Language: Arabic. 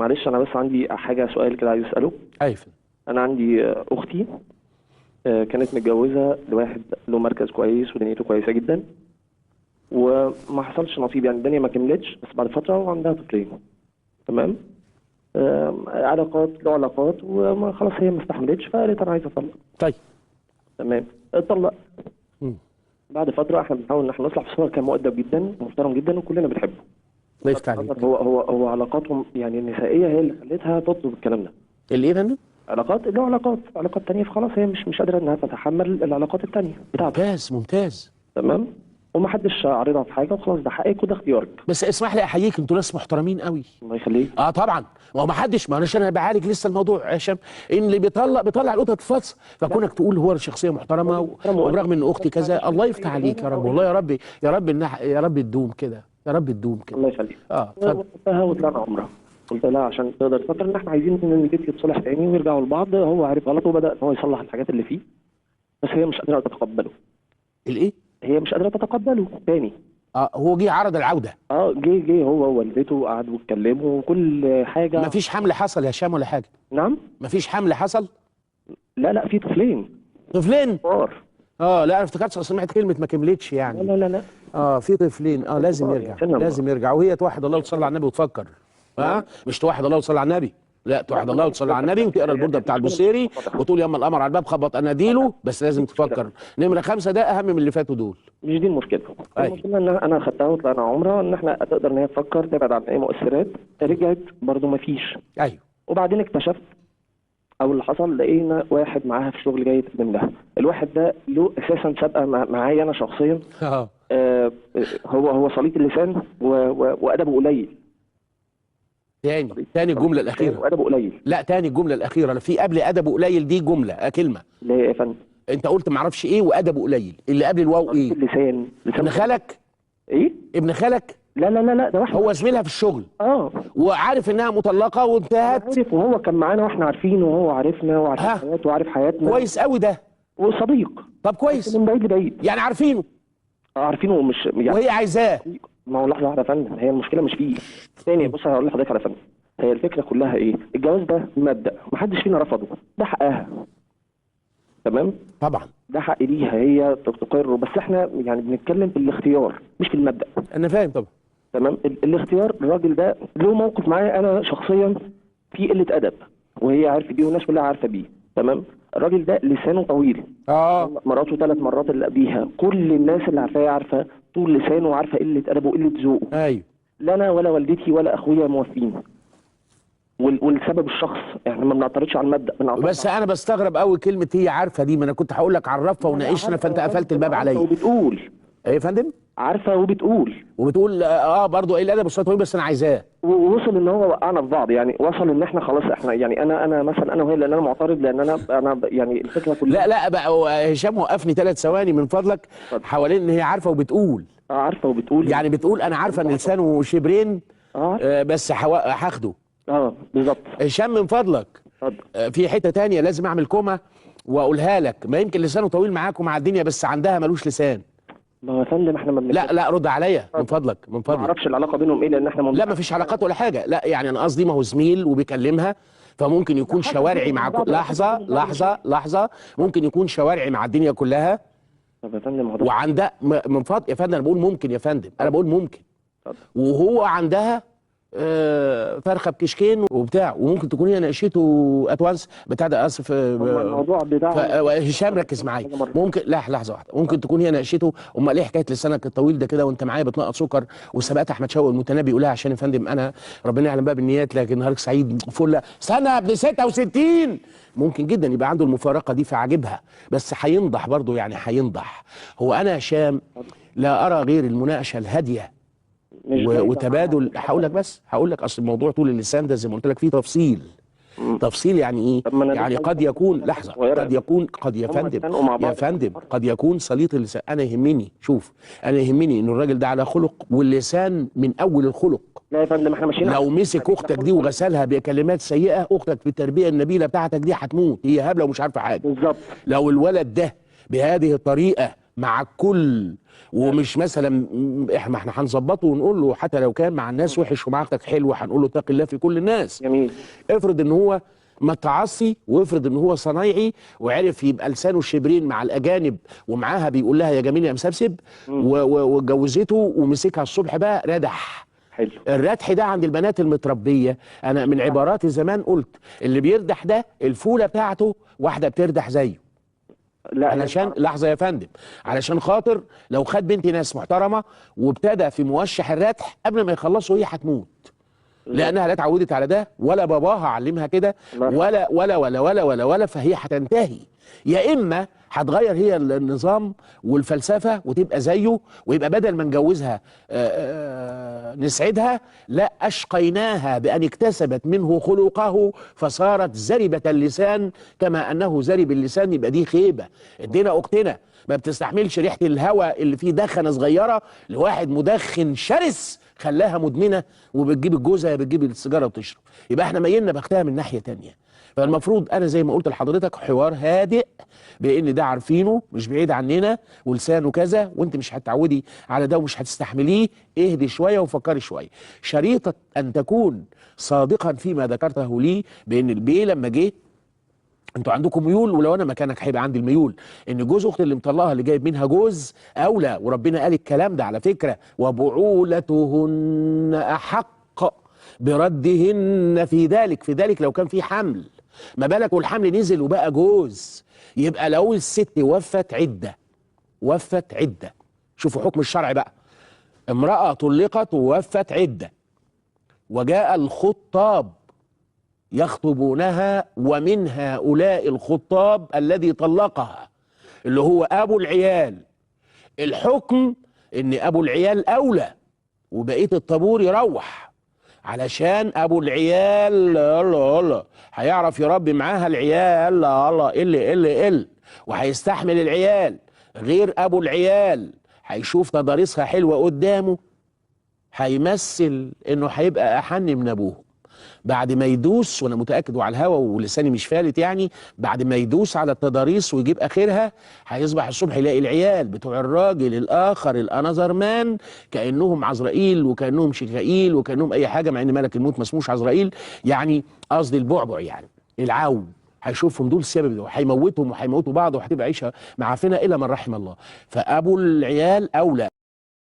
معلش انا بس عندي حاجه، سؤال كده عايز اساله. ايوه. انا عندي اختي كانت متجوزه لواحد له مركز كويس ودنيته كويسه جدا، وما حصلش نصيب، يعني الدنيا ما كملتش، بس بعد فتره وعندها طفلين. تمام. علاقات له علاقات، وما خلاص هي ما استحملتش فقالت انا عايزه اطلق. طيب. تمام. اتطلق. بعد فتره احنا بنحاول ان احنا نصلح، بس هو كان مؤدب جدا ومحترم جدا وكلنا بنحبه. الله يفتح عليك. هو علاقاتهم يعني النسائيه هي اللي خلتها تطلب الكلام ده. اللي ايه يا فندم؟ علاقات تانية، فخلاص هي مش قادره انها تتحمل العلاقات التانية بتاعتها. ممتاز ممتاز. تمام. ومحدش عارضها في حاجه، وخلاص ده حقك وده اختيارك. بس اسمح لي احييك، انتوا ناس محترمين قوي. الله يخليك. طبعا. ما حدش، ما انا بعالج لسه الموضوع يا هشام، ان اللي بيطلع القطه تتفص، فكونك تقول هو شخصيه محترمه وبرغم ان اختي كذا. الله يفتح عليك يا رب، والله يا ربي يا رب يا رب تدوم كده، يا رب تدوم كده. الله يخليك. اتفضل. وقتها وطلعنا عمره، قلت لها عشان تقدر تفكر ان احنا عايزين ان البيت يتصلح تاني ويرجعوا لبعض. هو عارف غلطه وبدا ان هو يصلح الحاجات اللي فيه، بس هي مش قادره تتقبله. الايه؟ هي مش قادره تتقبله تاني. هو جه عرض العوده. جه هو ووالدته وقعدوا واتكلموا وكل حاجه. مفيش حمل حصل يا هشام ولا حاجه؟ نعم. مفيش حمل حصل؟ لا في طفلين. طفلين؟ كبار. لا انا افتكرت سمعت كلمه ما كملتش يعني. لا. في طفلين. لازم يرجع، لازم يرجع، وهي توحد الله وتصلي على النبي وتفكر. مش توحد الله وتصلي على النبي، لا توحد الله وتصلي على النبي وتقرا البرده بتاع البوصيري وتقول ياما القمر على الباب خبط اناديله، بس لازم تفكر. نمره 5 ده اهم من اللي فاتوا دول. مش دي المشكله. المشكله ان انا خدتها وطلعنا عمره، ان احنا تقدر ان هي تفكر تبعد عن اي مؤثرات. رجعت برضه ما فيش. ايوه. وبعدين اكتشفت او اللي حصل، لقينا واحد معاها في الشغل جاي يتقدم لها. الواحد ده له اساسا سابقه معايا انا شخصيا. هو سليط اللسان وادبه قليل. تاني الجمله الاخيره. وادبه قليل. لا تاني الجمله الاخيره، في قبل ادبه قليل دي جمله كلمه. ليه يا فندم؟ انت قلت ما اعرفش ايه وادبه قليل، اللي قبل الواو ايه؟ اللسان. ابن خالك؟ ايه؟ ابن خالك؟ لا ده واحد هو زميلها في الشغل. وعارف انها مطلقه وانتهت. عارف، وهو كان معانا واحنا عارفينه، وهو عارفنا وعارف حياته وعارف حياتنا. كويس قوي ده. وصديق. طب كويس. من بعيد لبعيد. يعني عارفينه. عارفينه ومش يعني. وهي عايزاه. ما هو لحظه واحده يا فندم، هي المشكله مش فيه. تاني بص هقول لحضرتك على فندم، هي الفكره كلها ايه؟ الجواز ده مبدأ محدش فينا رفضه، ده حقها. تمام؟ طبعا. ده حق ليها هي تقر، بس احنا يعني بنتكلم في الاختيار مش في المبدأ. انا فاهم طبعا. تمام. الاختيار، الراجل ده له موقف معايا انا شخصيا في قله ادب، وهي عارفه بيه والناس كلها عارفه بيه. تمام. الراجل ده لسانه طويل. مراته 3 مرات اللي قبليها كل الناس اللي عارفاه طول لسانه، وعارفه قله ادبه وقله ذوقه. ايوه. لا انا ولا والدتي ولا اخويا موافقين. والسبب الشخص، احنا ما بنعترضش على المبدا، بس انا بستغرب قوي كلمه هي عارفه دي، ما انا كنت هقول لك عرفها وناقشنا فانت قفلت الباب عليا. وبتقول ايه يا فندم؟ عارفه وبتقول برضه ايه الادب والصوت، بس انا عايزاه. ووصل ان هو وقعنا في بعض، يعني وصل ان احنا خلاص احنا يعني انا مثلا انا وهي، لان انا معترض، لان انا يعني الفكره كلها. لا بقى هشام وقفني 3 ثواني من فضلك حوالين ان هي عارفه وبتقول. عارفه وبتقول يعني بتقول انا عارفه ان لسانه شبرين. بس هاخده. بالظبط. هشام من فضلك. في حته تانية لازم اعمل كومه واقولها لك، ما يمكن لسانه طويل معاك ومع الدنيا بس عندها ملوش لسان. ما هو يا فندم احنا ما لا رد عليا من فضلك من فضلك. ما اعرفش العلاقه بينهم ايه، لان احنا لا ما فيش علاقات ولا حاجه، لا يعني انا قصدي ما هو زميل وبيكلمها، فممكن يكون شوارعي مع لحظه ممكن يكون شوارعي مع الدنيا كلها. طب يا فندم وعندها من فضل يا فندم، انا بقول ممكن يا فندم، انا بقول ممكن. وهو عندها فرخه بكشكين وبتاع، وممكن تكون هي ناقشته اتوانس بتاع ده. اسف. الموضوع بتاع هشام ركز معايا. ممكن لحظه واحده، ممكن تكون هي ناقشته. امال ايه حكايه لسانك الطويل ده كده وانت معايا بتنقط سكر وسبقت احمد شوقي المتنبي يقولها؟ عشان يا فندم انا ربنا يعلم بقى بالنيات، لكن نهارك سعيد فل سنه ابن 66 ممكن جدا يبقى عنده المفارقه دي فعاجبها، بس هينضح برضه، يعني هينضح. هو انا هشام لا ارى غير المناقشه الهاديه وتبادل. هقول لك اصل الموضوع طول اللسان ده زي ما قلت لك فيه تفصيل. تفصيل يعني ايه؟ يعني قد يكون لحظه، قد يا فندم قد يكون سليط اللسان. انا يهمني، شوف انا يهمني ان الراجل ده على خلق، واللسان من اول الخلق. لا يا فندم احنا ماشيين. لو مسك اختك دي وغسلها بكلمات سيئه، اختك في التربيه النبيله بتاعتك دي هتموت، هي هبله ومش عارفه حاجه. بالظبط. لو الولد ده بهذه الطريقه مع الكل، ومش مثلا ما احنا هنظبطه ونقول له حتى لو كان مع الناس وحش ومعاك حلو هنقول له اتق الله في كل الناس. جميل. افرض ان هو متعصي، وافرض ان هو صنايعي وعرف يبقى لسانه شبرين مع الاجانب، ومعاها بيقول لها يا جميل يا مسبسب، واتجوزته ومسكها الصبح بقى ردح. حلو. الردح ده عند البنات المتربيه، انا من عباراتي زمان قلت اللي بيردح ده الفوله بتاعته واحده بتردح زيه. لا علشان لحظه يا فندم، علشان خاطر لو خد بنت ناس محترمه وابتدى في موشح الردح قبل ما يخلصوا هي هتموت، لانها لا اتعودت على ده ولا باباها علمها كده ولا ولا ولا ولا ولا ولا فهي هتنتهي. يا اما هتغير هي النظام والفلسفه وتبقى زيه، ويبقى بدل ما نجوزها نسعدها، لا اشقيناها بان اكتسبت منه خلقه فصارت زربه اللسان كما انه زرب اللسان، يبقى دي خيبه. ادينا اختنا ما بتستحملش ريحه الهواء اللي فيه دخنه صغيره لواحد مدخن شرس خلاها مدمنه، وبتجيب الجوزه بتجيب السيجاره وتشرب. يبقى احنا ميلنا بختها من ناحيه تانيه. فالمفروض انا زي ما قلت لحضرتك حوار هادئ بان ده عارفينه مش بعيد عننا ولسانه كذا، وانت مش هتعودي على ده ومش هتستحمليه، اهدي شويه وفكري شويه. شريطه ان تكون صادقا فيما ذكرته لي بان البيه لما جه انتوا عندكم ميول، ولو انا مكانك هيبقى عندي الميول ان جوز اختي اللي مطلقها اللي جايب منها جوز اولى، وربنا قال الكلام ده على فكره، وبعولتهن احق بردهن في ذلك لو كان في حمل، ما بالك والحمل نزل وبقى جوز. يبقى لو الست وفت عده، شوفوا حكم الشرع بقى، امرأة طلقت ووفت عده وجاء الخطاب يخطبونها، ومن هؤلاء الخطاب الذي طلقها اللي هو أبو العيال، الحكم إن أبو العيال أولى وبقية الطابور يروح، علشان أبو العيال الله هيعرف يربي معاها العيال الله وهيستحمل العيال، غير أبو العيال هيشوف تضاريسها حلوة قدامه، هيمثل إنه هيبقى أحن من أبوه بعد ما يدوس، وانا متاكد وعلى الهوا ولساني مش فالت يعني، بعد ما يدوس على التضاريس ويجيب اخرها هيصبح الصبح يلاقي العيال بتوع الراجل الاخر الانذر مان كانهم عزرائيل وكانهم شيكائيل وكانهم اي حاجه، مع ان ملك الموت ما اسموش عزرائيل، يعني قصدي البعبع يعني العو، هيشوفهم دول السبب ده وهيموتهم وهيموتوا بعض وهتبقى عيشه معفنه الا من رحم الله. فابو العيال اولى.